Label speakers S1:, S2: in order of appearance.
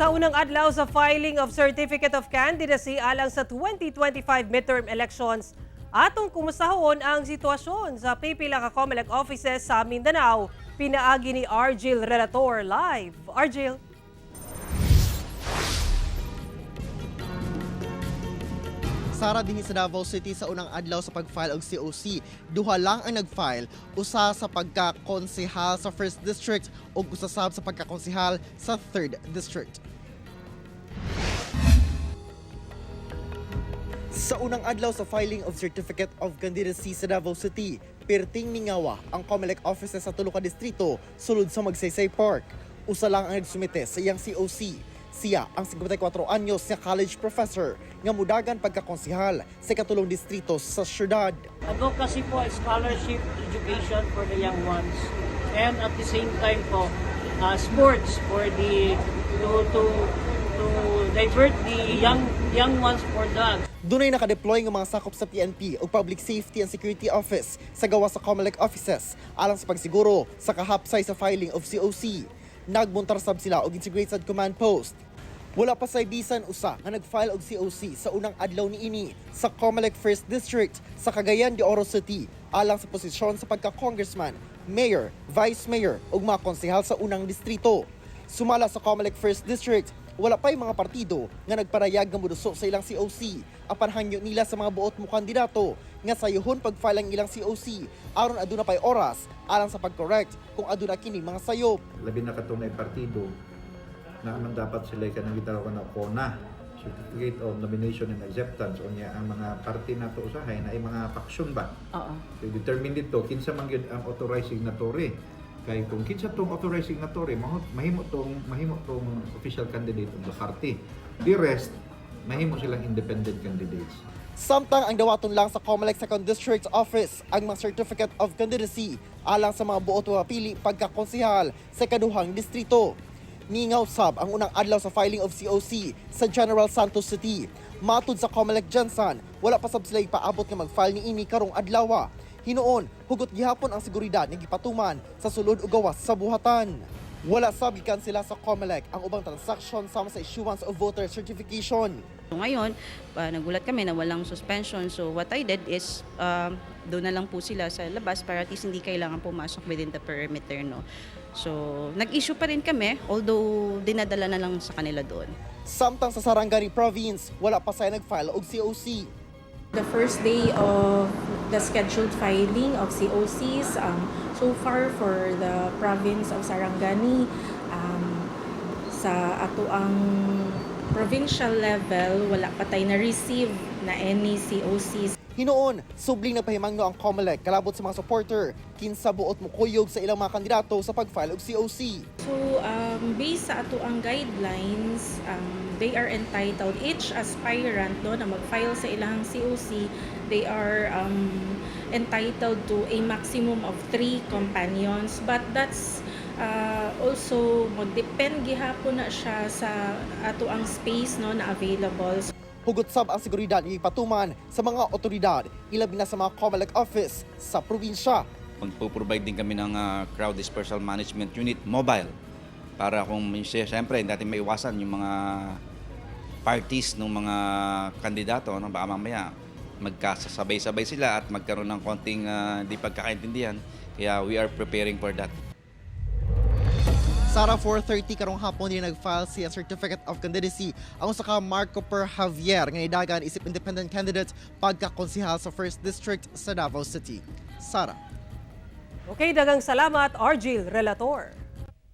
S1: Sa unang adlaw sa filing of Certificate of Candidacy alang sa 2025 midterm elections, atong kumusahon ang sitwasyon sa pipila ka COMELEC offices sa Mindanao. Pinaagi ni Argil Relator live. Argil.
S2: Sara dinhi sa Davao City sa unang adlaw sa pag-file og COC. Duha lang ang nag-file, usa sa pagkakonsehal sa 1st District ug usa sab sa pagkakonsehal sa 3rd District. Sa unang adlaw sa filing of Certificate of Candidacy sa Davao City, perting mingawa ang COMELEC offices sa tulo ka distrito sulod sa Magsaysay Park. Usa lang ang nagsumite sa iyang COC. Siya ang 54 anyos nga college professor nga mudagan pagkakonsehal sa katulong distrito sa syudad.
S3: Advocacy po ay scholarship education for the young ones, and at the same time po sports for the to divert the young ones for drugs.
S2: Dunay nakadeploy nga mga sakop sa PNP o Public Safety and Security Office sa gawa sa COMELEC offices alang sa pagsiguro sa kahapsay sa filing of COC. Nagbuntar sab sila og integrated command post. Wala pa say bisan usa nga nag-file og COC sa unang adlaw niini sa COMELEC 1st District sa Cagayan de Oro City alang sa posisyon sa pagka-congressman, mayor, vice mayor ug mga konsehal sa unang distrito. Sumala sa COMELEC 1st District, wala pa'y mga partido nga nagparayag nga moduso sa ilang COC apan hangyo nila sa mga buot mo kandidato nga sayuhon pag-file ang ilang COC aron aduna pa'y oras alang sa pag-correct kung aduna kini mga sayop.
S4: Labi na katunay partido na anong dapat sila kanang gitawag na CONA, Certificate of Nomination and Acceptance, o niya ang mga party na to usahay na ay mga faction ba?
S5: Oo.
S4: So, determine dito kinsa man gyud ang authorized signatory. Kay kung kinsa tong authorized signatory, mahimo tong official candidate of the party. The rest mahimo silang independent candidates.
S2: Samtang ang dawaton lang sa COMELEC 2nd District Office ang mga Certificate of Candidacy alang sa mga buot nga pili pagkakonsehal sa kaduhang distrito. Mingaw sab ang unang adlaw sa filing of COC sa General Santos City. Matud sa COMELEC Jansan, wala pa sab sila ipaabot nga mag-file niini karong adlaw. Hinuon, hugot gihapon ang seguridad nga gipatuman sa sulod ug gawas sa buhatan. Wala sab gikan sila sa COMELEC ang ubang transaksyon sama sa issuance of voter certification.
S5: So ngayon, nagulat kami na walang suspension. So what I did is, doon na lang po sila sa labas para at least hindi kailangan pumasok within the perimeter. No? So nag-issue pa rin kami, although dinadala na lang sa kanila doon.
S2: Samtang sa Sarangani Province, wala pa saya nag-file og COC.
S6: The first day of the scheduled filing of COCs, so far for the province of Sarangani, sa ato ang provincial level, wala pa tayo na-receive na any COCs.
S2: Hinuon, subling na pahimangno ang COMELEC kalabot sa mga supporter kinsa buot mo kuyog sa ilang mga kandidato sa pag-file og COC.
S6: So, based sa ato ang guidelines, they are entitled, each aspirant no, na mag-file sa ilang COC, they are entitled to a maximum of 3 companions. But that's also mag-depend gihapon na siya sa ato ang space no, na available.
S2: Hugot sab ang seguridad nga ipatuman sa mga otoridad, ilabi na sa mga COMELEC office sa probinsya.
S7: Magpo-provide din kami ng crowd dispersal management unit mobile para kung siyempre natin maiwasan yung mga parties ng mga kandidato, no? Baka mamaya magkasabay-sabay sila at magkaroon ng konting di pagkakaintindihan. Kaya we are preparing for that.
S2: Sara 4:30 karong hapon din nag-file siya Certificate of Candidacy ang usa ka Marco Per Javier nga nidagan isip independent candidate pagkakonsehal sa 1st District sa Davao City. Sara.
S1: Okay, dagang salamat Argil Relator.